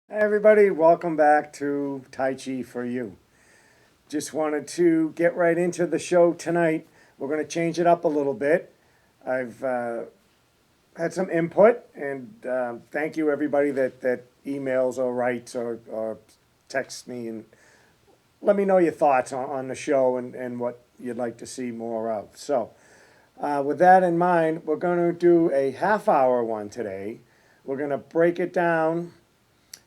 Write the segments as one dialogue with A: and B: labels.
A: Hi everybody, welcome back to Tai Chi For You. Just wanted to get right into the show tonight. We're going to change it up a little bit. I've had some input, and thank you everybody that emails or writes or texts me and let me know your thoughts on the show and what you'd like to see more of. So, with that in mind, we're going to do a half hour one today. We're going to break it down.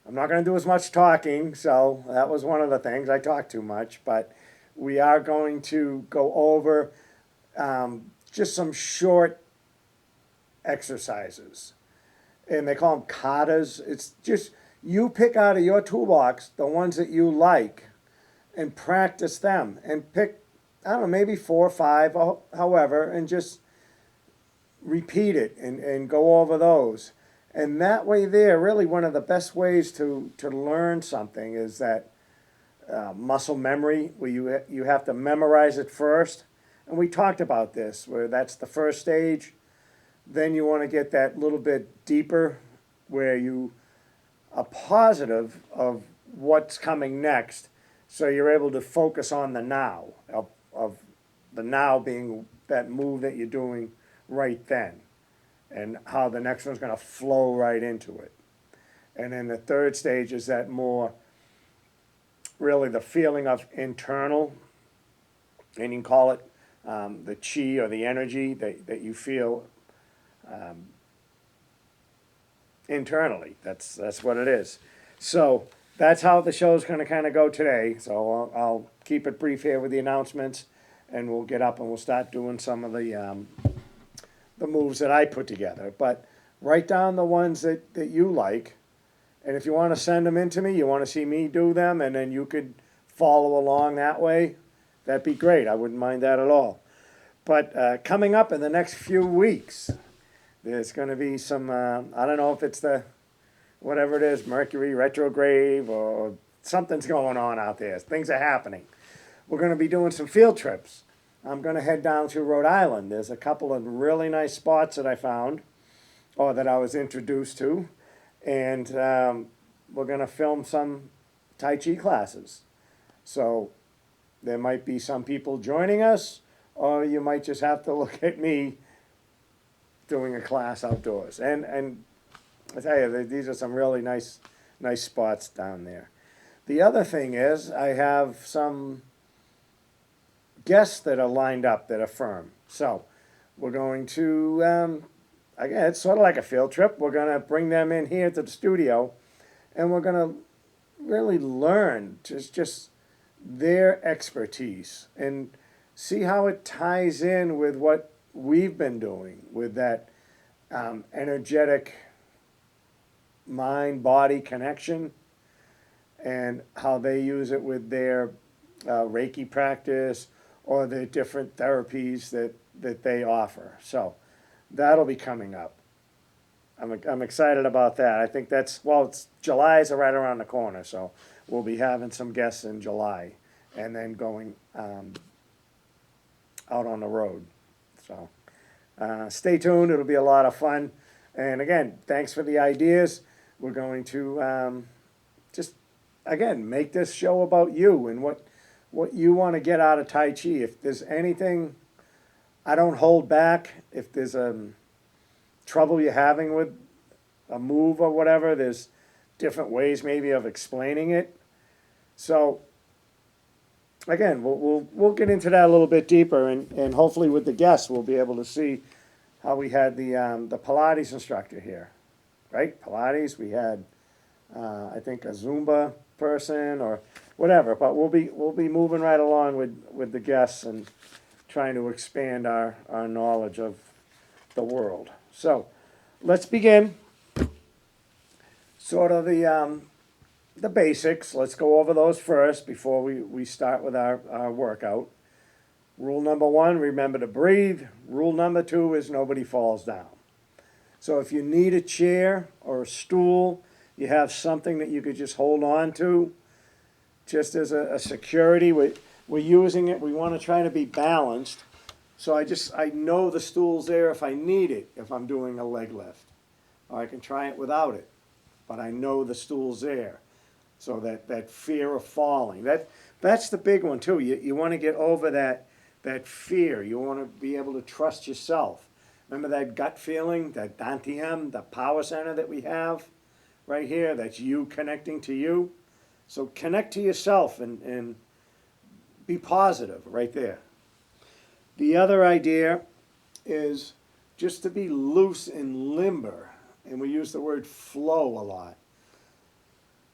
A: I'm not going to do as much talking, so that was one of the things. I talk too much, but we are going to go over just some short exercises. And they call them katas. It's just you pick out of your toolbox the ones that you like and practice them and pick, I don't know, maybe four or five, however, and just repeat it and go over those. And that way there, really one of the best ways to learn something is that muscle memory, where you have to memorize it first. And we talked about this, where that's the first stage. Then you want to get that little bit deeper, where you are positive of what's coming next. So you're able to focus on the now, of the now being that move that you're doing right then, and how the next one's going to flow right into it. And then the third stage is that more really the feeling of internal, and you can call it the chi or the energy that you feel internally. That's what it is. So that's how the show's going to kind of go today. So I'll keep it brief here with the announcements, and we'll get up and we'll start doing some of the moves that I put together. But write down the ones that you like. And if you want to send them in to me, you want to see me do them, and then you could follow along that way, that'd be great. I wouldn't mind that at all. But coming up in the next few weeks, there's going to be some, I don't know if it's the, whatever it is, Mercury retrograde or something's going on out there. Things are happening. We're going to be doing some field trips. I'm going to head down to Rhode Island. There's a couple of really nice spots that I found or that I was introduced to. And we're going to film some Tai Chi classes. So there might be some people joining us, or you might just have to look at me doing a class outdoors. And I tell you, these are some really nice spots down there. The other thing is I have some guests that are lined up that are firm. So we're going to, again, it's sort of like a field trip. We're going to bring them in here to the studio, and we're going to really learn just their expertise and see how it ties in with what we've been doing with that energetic mind body connection, and how they use it with their Reiki practice or the different therapies that they offer. So that'll be coming up. I'm excited about that. I think that's, well, it's July's right around the corner, so we'll be having some guests in July and then going out on the road. So stay tuned. It'll be a lot of fun. And again, thanks for the ideas. We're going to just, again, make this show about you and what you want to get out of Tai Chi. If there's anything, I don't hold back. If there's trouble you're having with a move or whatever, there's different ways maybe of explaining it. So again, we'll get into that a little bit deeper, and hopefully with the guests we'll be able to see how we had the Pilates instructor here, right? Pilates. We had I think a Zumba person or whatever, but we'll be moving right along with the guests and trying to expand our knowledge of the world. So let's begin. Sort of the basics. Let's go over those first before we start with our workout. Rule number one, remember to breathe. Rule number two is nobody falls down. So if you need a chair or a stool, you have something that you could just hold on to, just as a security. We're using it. We want to try to be balanced. So I know the stool's there if I need it, if I'm doing a leg lift. Or I can try it without it. but I know the stool's there. So that fear of falling, that's the big one too. You want to get over that fear. You want to be able to trust yourself. Remember that gut feeling, that dantian, the power center that we have right here? That's you connecting to you. So connect to yourself and be positive right there. The other idea is just to be loose and limber. And we use the word flow a lot.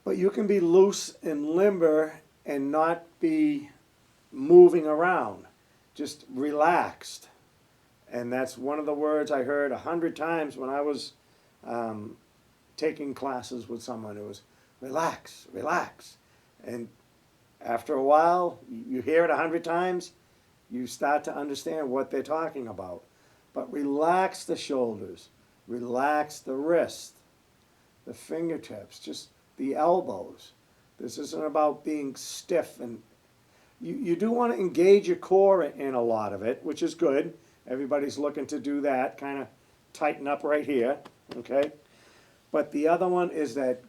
A: But you can be loose and limber and not be moving around, just relaxed. And that's one of the words I heard 100 times when I was taking classes with someone. It was relax, relax. And after a while, you hear it 100 times, you start to understand what they're talking about. But relax the shoulders, relax the wrist, the fingertips, just the elbows. This isn't about being stiff, and you do want to engage your core in a lot of it, which is good. Everybody's looking to do that, kind of tighten up right here, okay? But the other one is that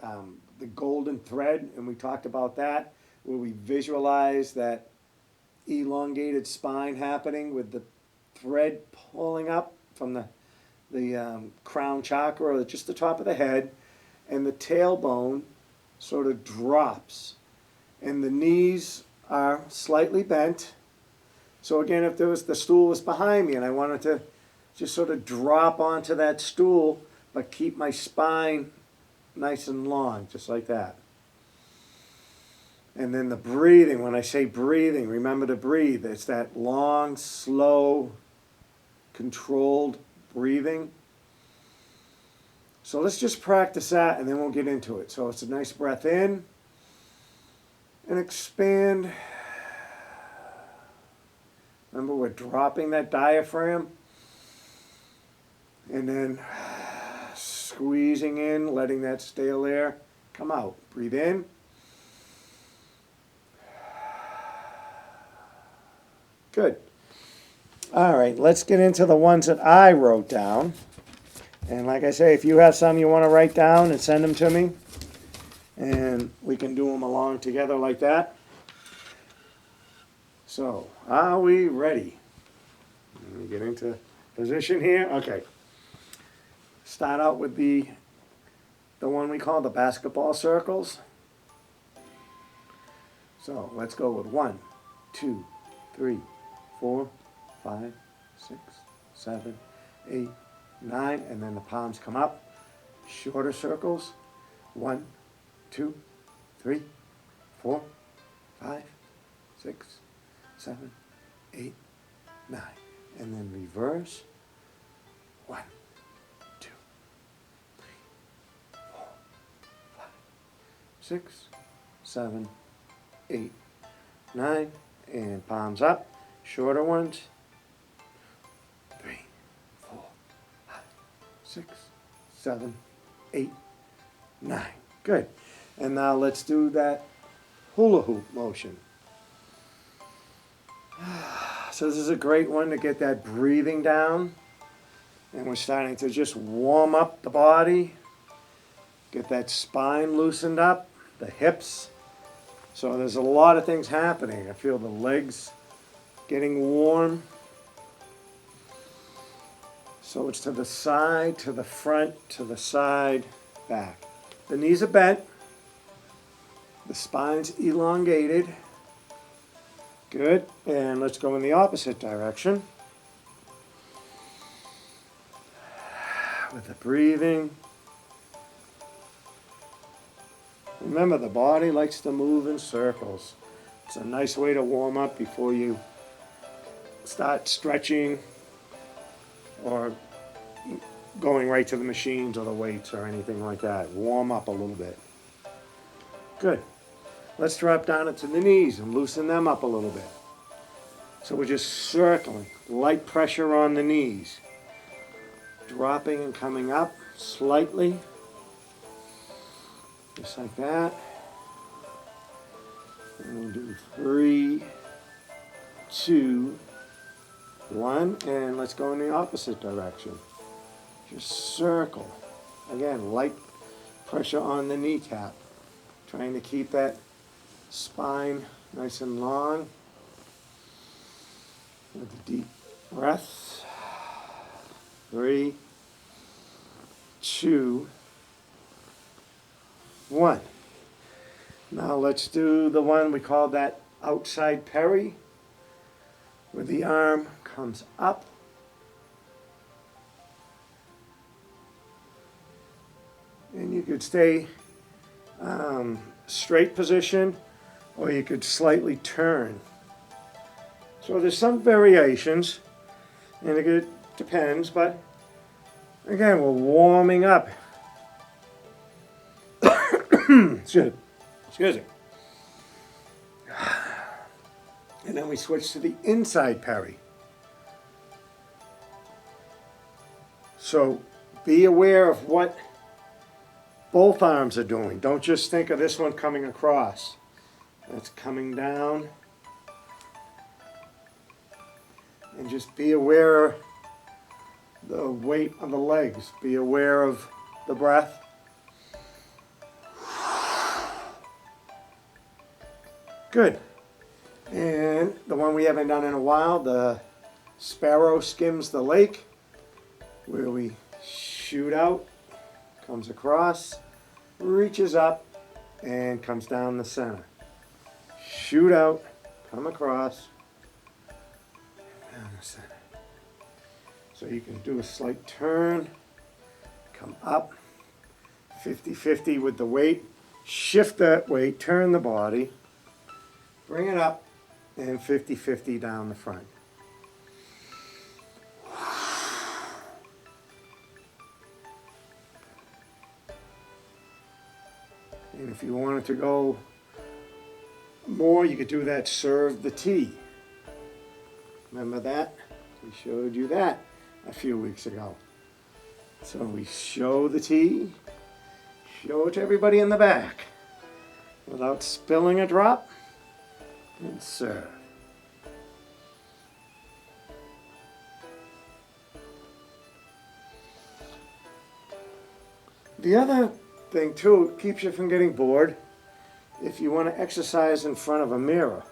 A: the golden thread, and we talked about that, where we visualize that elongated spine happening with the thread pulling up from the crown chakra, or just the top of the head, and the tailbone sort of drops. And the knees are slightly bent. So again, if the stool was behind me and I wanted to just sort of drop onto that stool, but keep my spine nice and long, just like that. And then the breathing, when I say breathing, remember to breathe. It's that long, slow, controlled breathing. So let's just practice that and then we'll get into it. So it's a nice breath in and expand. Remember, we're dropping that diaphragm and then squeezing in, letting that stale air come out. Breathe in. Good. All right, let's get into the ones that I wrote down. And like I say, if you have some you want to write down and send them to me, and we can do them along together like that. So, are we ready? Let me get into position here. Okay. Start out with the one we call the basketball circles. So, let's go with 1, 2, 3, 4, 5, 6, 7, 8, 9, and then the palms come up. Shorter circles. 1, 2, 3, 4, 5, 6, 7, 8, 9. And then reverse. 1, 2, 3, 4, 5, 6, 7, 8, 9. And palms up. Shorter ones. 3, 4, 5, 6, 7, 8, 9. Good. And now let's do that hula hoop motion. So this is a great one to get that breathing down. And we're starting to just warm up the body. Get that spine loosened up, the hips. So there's a lot of things happening. I feel the legs getting warm. So it's to the side, to the front, to the side, back. The knees are bent. The spine's elongated. Good. And let's go in the opposite direction. With the breathing. Remember, the body likes to move in circles. It's a nice way to warm up before you start stretching or going right to the machines or the weights or anything like that. Warm up a little bit. Good. Let's drop down into the knees and loosen them up a little bit. So we're just circling, light pressure on the knees. Dropping and coming up slightly. Just like that. And we'll do 3, 2, 1. And let's go in the opposite direction. Just circle. Again, light pressure on the kneecap. Trying to keep that spine nice and long. With a deep breath. 3, 2, 1. Now let's do the one we call that outside parry, where the arm comes up. And you could stay straight position, or you could slightly turn. So there's some variations, and it depends, but again, we're warming up. Excuse me. And then we switch to the inside parry. So be aware of what both arms are doing. Don't just think of this one coming across. That's coming down. And just be aware of the weight of the legs. Be aware of the breath. Good. And the one we haven't done in a while, the sparrow skims the lake, where we shoot out, comes across, reaches up, and comes down the center. Shoot out, come across, down the center. So you can do a slight turn, come up, 50-50 with the weight, shift that weight, turn the body, bring it up, and 50-50 down the front. And if you wanted to go more, you could do that serve the tea. Remember that? We showed you that a few weeks ago. So we show the tea, show it to everybody in the back without spilling a drop, and serve. The other thing too, keeps you from getting bored, if you want to exercise in front of a mirror.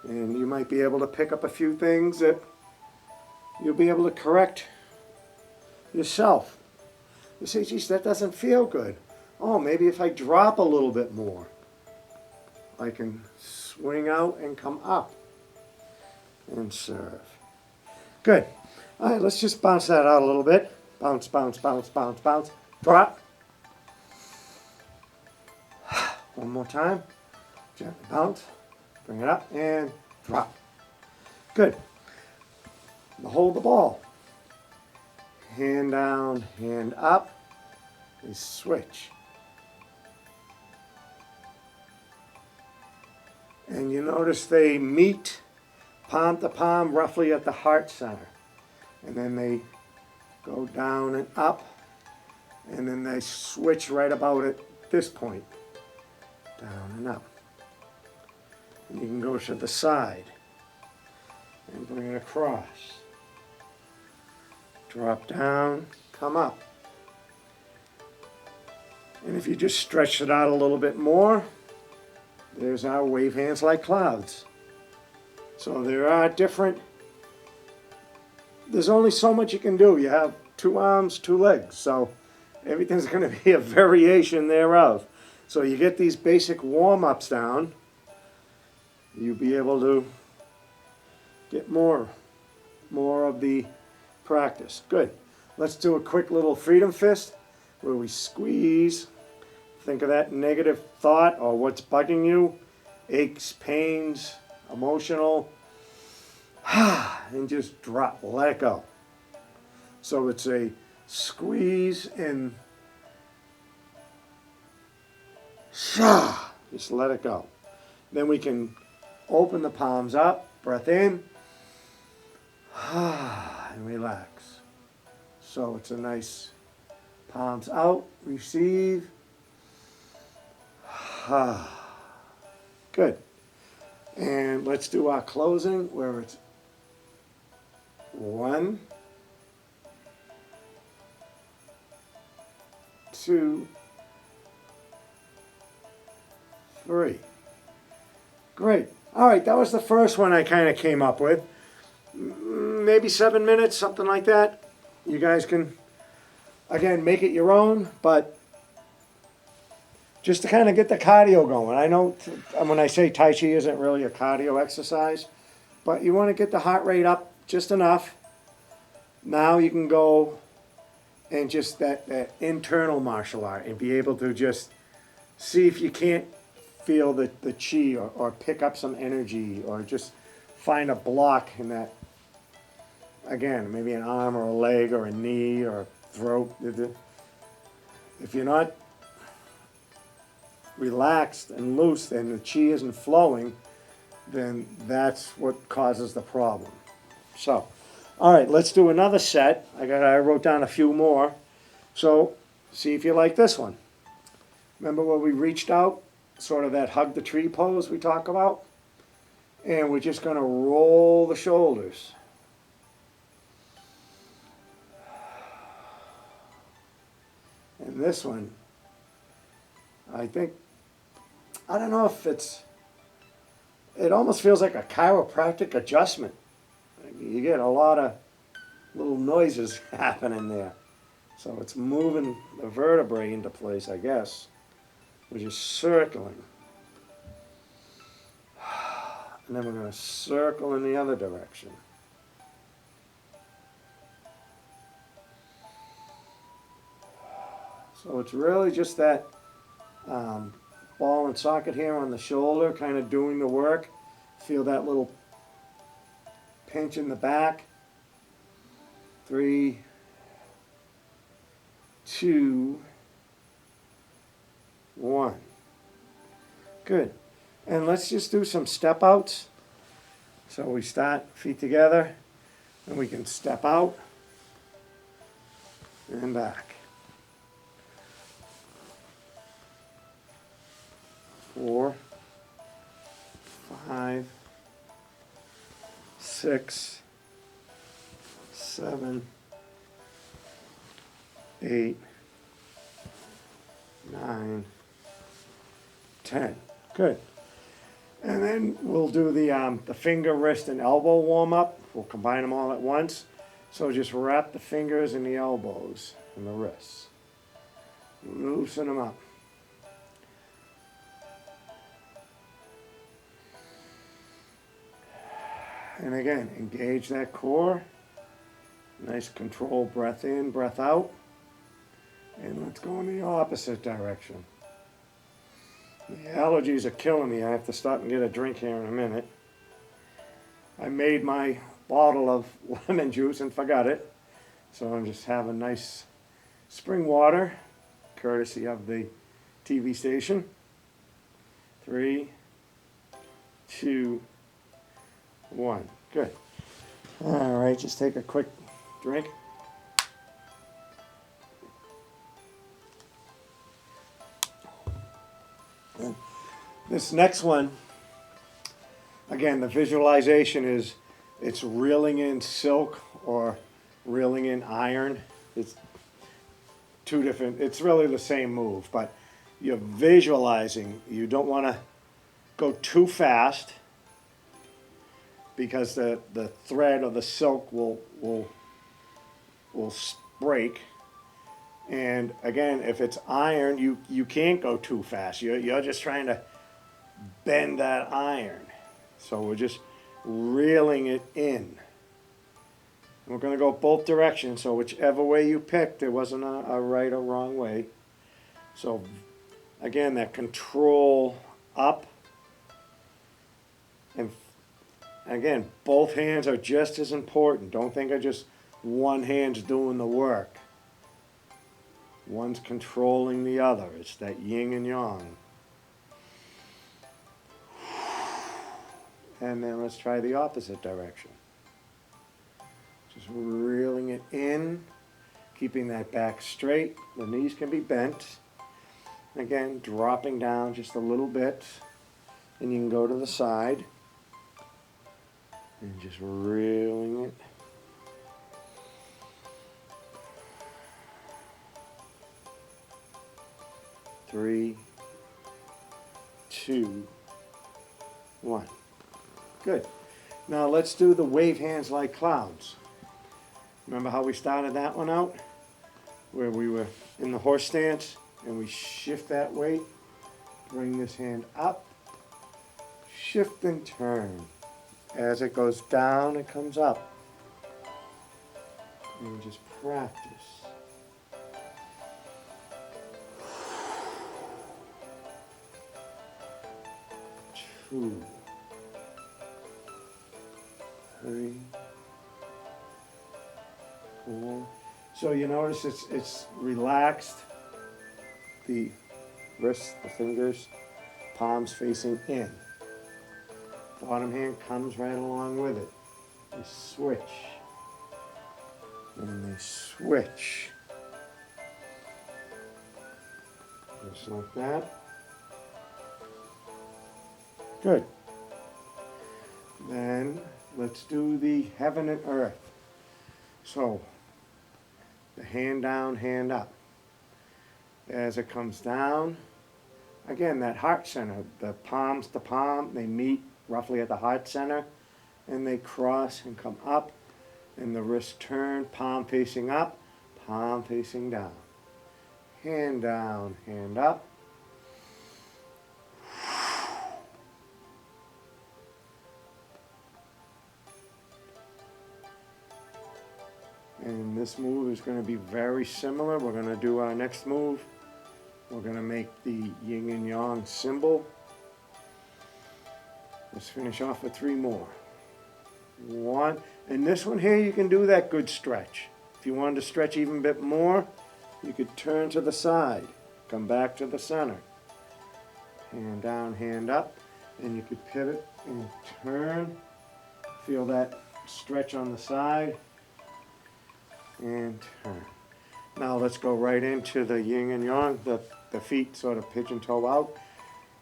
A: And you might be able to pick up a few things that you'll be able to correct yourself. You say, geez, that doesn't feel good. Oh, maybe if I drop a little bit more, I can swing out and come up and serve. Good. All right, let's just bounce that out a little bit. Bounce, bounce, bounce, bounce, bounce. Drop. One more time. Gently bounce. Bring it up and drop. Good. Now hold the ball. Hand down, hand up. And switch. And you notice they meet palm to palm roughly at the heart center. And then they go down and up. And then they switch right about at this point. Down and up. And you can go to the side and bring it across. Drop down, come up. And if you just stretch it out a little bit more, there's our wave hands like clouds. So there are different, there's only so much you can do. You have 2 arms, 2 legs, so everything's going to be a variation thereof. So you get these basic warm-ups down, you'll be able to get more of the practice. Good. Let's do a quick little freedom fist where we squeeze. Think of that negative thought or what's bugging you, aches, pains, emotional, and just drop, let it go. So it's a squeeze and just let it go. Then we can open the palms up, breath in, and relax. So it's a nice palms out, receive. Good. And let's do our closing where it's 1, 2, 3. Great. All right, that was the first one I kind of came up with. Maybe 7 minutes, something like that. You guys can, again, make it your own, but just to kind of get the cardio going. I know when I say Tai Chi isn't really a cardio exercise, but you want to get the heart rate up just enough. Now you can go and just that internal martial art and be able to just see if you can't feel the chi or pick up some energy or just find a block in that, again, maybe an arm or a leg or a knee or a throat. If you're not relaxed and loose and the chi isn't flowing, then that's what causes the problem. So, all right, let's do another set. I wrote down a few more. So, see if you like this one. Remember where we reached out? Sort of that hug the tree pose we talk about? And we're just going to roll the shoulders. And this one, I don't know if it almost feels like a chiropractic adjustment. You get a lot of little noises happening there. So it's moving the vertebrae into place, I guess. We're just circling. And then we're going to circle in the other direction. So it's really just that ball and socket here on the shoulder, kind of doing the work. Feel that little pinch in the back. 3, 2, 1. Good. And let's just do some step outs. So we start feet together, and we can step out and back. 4, 5, 6, 7, 8, 9, 10. Good. And then we'll do the finger, wrist, and elbow warm up. We'll combine them all at once. So just wrap the fingers and the elbows and the wrists. Loosen them up. And again, engage that core. Nice controlled breath in, breath out. And let's go in the opposite direction. The allergies are killing me. I have to stop and get a drink here in a minute. I made my bottle of lemon juice and forgot it. So I'm just having nice spring water, courtesy of the TV station. 3, 2, 1. Good. All right, just take a quick drink. And this next one, again, the visualization is it's reeling in silk or reeling in iron. It's two different, it's really the same move, but you're visualizing. You don't want to go too fast because the thread or the silk will break. And again, if it's iron, you can't go too fast. You're just trying to bend that iron. So we're just reeling it in. We're going to go both directions, so whichever way you picked, there wasn't a right or wrong way. So again, that control up. And again, both hands are just as important. Don't think of just one hand's doing the work. One's controlling the other. It's that yin and yang. And then let's try the opposite direction. Just reeling it in, keeping that back straight. The knees can be bent. Again, dropping down just a little bit. And you can go to the side. And just reeling it. 3, 2, 1. Good. Now let's do the wave hands like clouds. Remember how we started that one out? Where we were in the horse stance and we shift that weight, bring this hand up, shift and turn. As it goes down, it comes up. And just practice. 2, 3, 4. So you notice it's relaxed. The wrists, the fingers, palms facing in. Bottom hand comes right along with it. They switch. And they switch. Just like that. Good. Then let's do the heaven and earth. So the hand down, hand up. As it comes down, again, that heart center, the palms to palm, they meet roughly at the heart center, and they cross and come up, and the wrist turn, palm facing up, palm facing down. Hand down, hand up. And this move is going to be very similar. We're going to do our next move. We're going to make the yin and yang symbol. Let's finish off with 3 more. 1. And this one here, you can do that good stretch. If you wanted to stretch even a bit more, you could turn to the side. Come back to the center. Hand down, hand up. And you could pivot and turn. Feel that stretch on the side. And turn. Now let's go right into the yin and yang. The feet sort of pigeon toe out.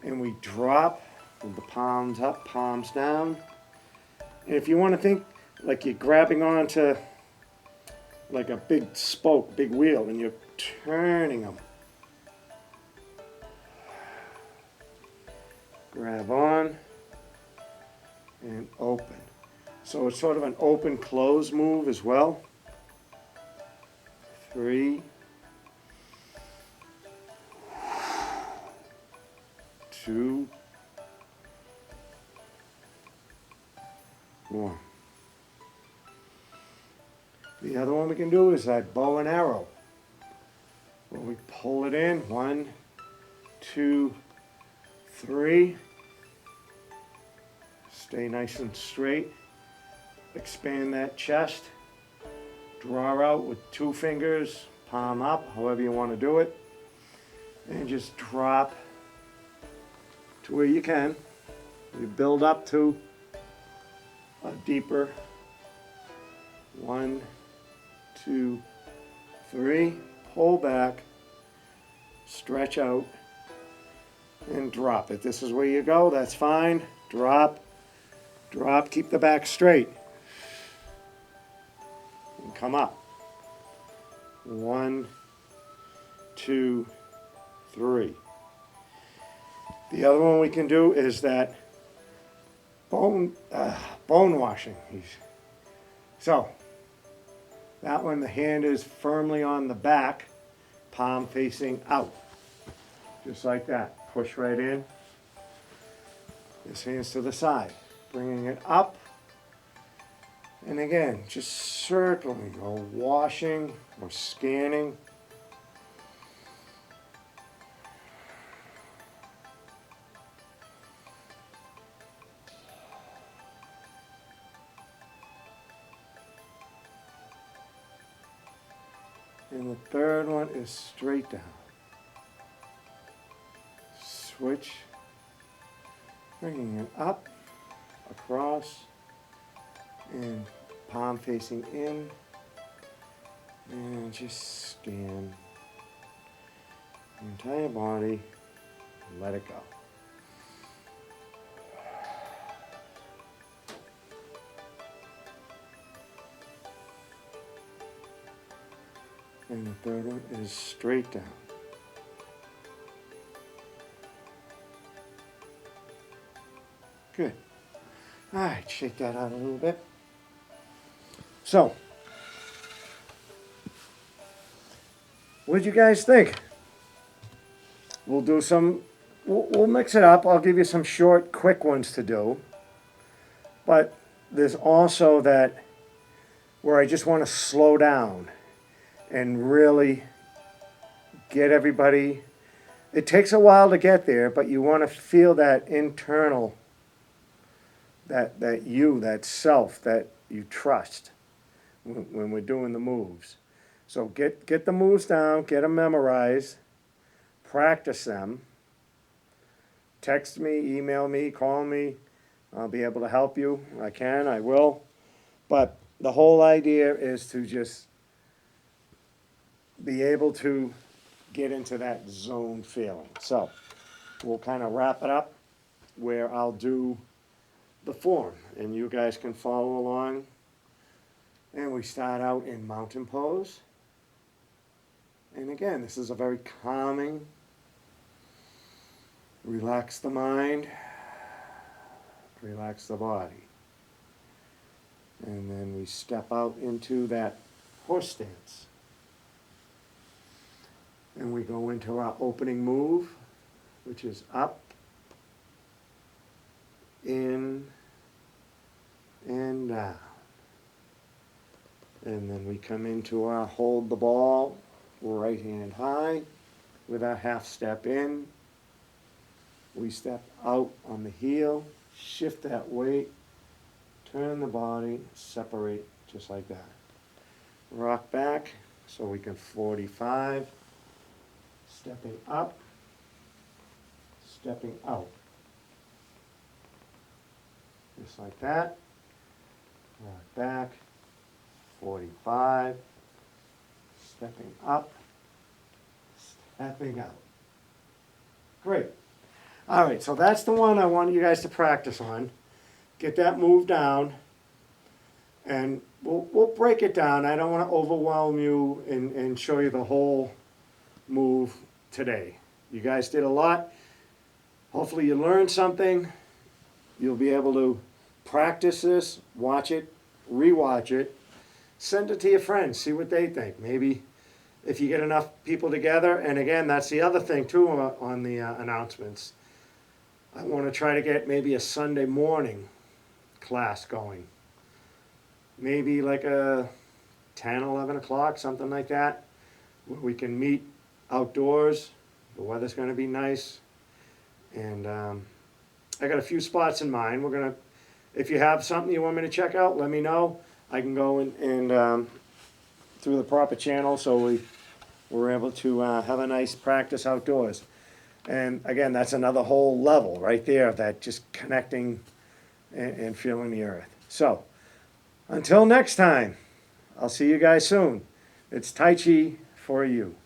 A: And we drop with the palms up, palms down. And if you want to think like you're grabbing onto like a big spoke, big wheel, and you're turning them. Grab on and open. So it's sort of an open close move as well. 3, 2, 1. The other one we can do is that bow and arrow. Where we pull it in. 1, 2, 3. Stay nice and straight. Expand that chest. Draw out with 2 fingers, palm up, however you want to do it. And just drop to where you can. You build up to a deeper 1, 2, 3. Pull back, stretch out, and drop. If this is where you go, that's fine. Drop, drop, keep the back straight. And come up. 1, 2, 3. The other one we can do is that bone washing. So that one, the hand is firmly on the back, palm facing out. Just like that. Push right in. This hand's to the side. Bringing it up. And again, just circling or washing or scanning. And the third one is straight down. Switch. Bringing it up, across, and palm facing in. And just scan the entire body and let it go. And the third one is straight down. Good. All right, shake that out a little bit. So, what did you guys think? We'll do some, we'll mix it up. I'll give you some short, quick ones to do. But there's also that where I just want to slow down and really get everybody. It takes a while to get there, but you want to feel that internal, that self that you trust when we're doing the moves. So get the moves down, get them memorized, practice them. Text me, email me, call me. I'll be able to help you. I can, I will. But the whole idea is to just be able to get into that zone feeling. So we'll kind of wrap it up where I'll do the form and you guys can follow along. And we start out in mountain pose. And again, this is a very calming, relax the mind, relax the body. And then we step out into that horse stance. And we go into our opening move, which is up, in, and down. And then we come into our hold the ball, right hand high, with our half step in. We step out on the heel, shift that weight, turn the body, separate just like that. Rock back so we can 45. Stepping up, stepping out. Just like that. Rock back, 45. Stepping up, stepping out. Great. All right, so that's the one I want you guys to practice on. Get that move down, and we'll break it down. I don't want to overwhelm you and show you the whole move today. You guys did a lot. Hopefully you learned something. You'll be able to practice this, watch it, rewatch it, send it to your friends, see what they think. Maybe if you get enough people together, and again, that's the other thing too on the announcements. I want to try to get maybe a Sunday morning class going. Maybe like a 10, 11 o'clock, something like that, where we can meet outdoors. The weather's going to be nice. And I got a few spots in mind. We're going to, if you have something you want me to check out, let me know. I can go and through the proper channel so we're able to have a nice practice outdoors. And again, that's another whole level right there, that just connecting and feeling the earth. So until next time, I'll see you guys soon. It's Tai Chi for you.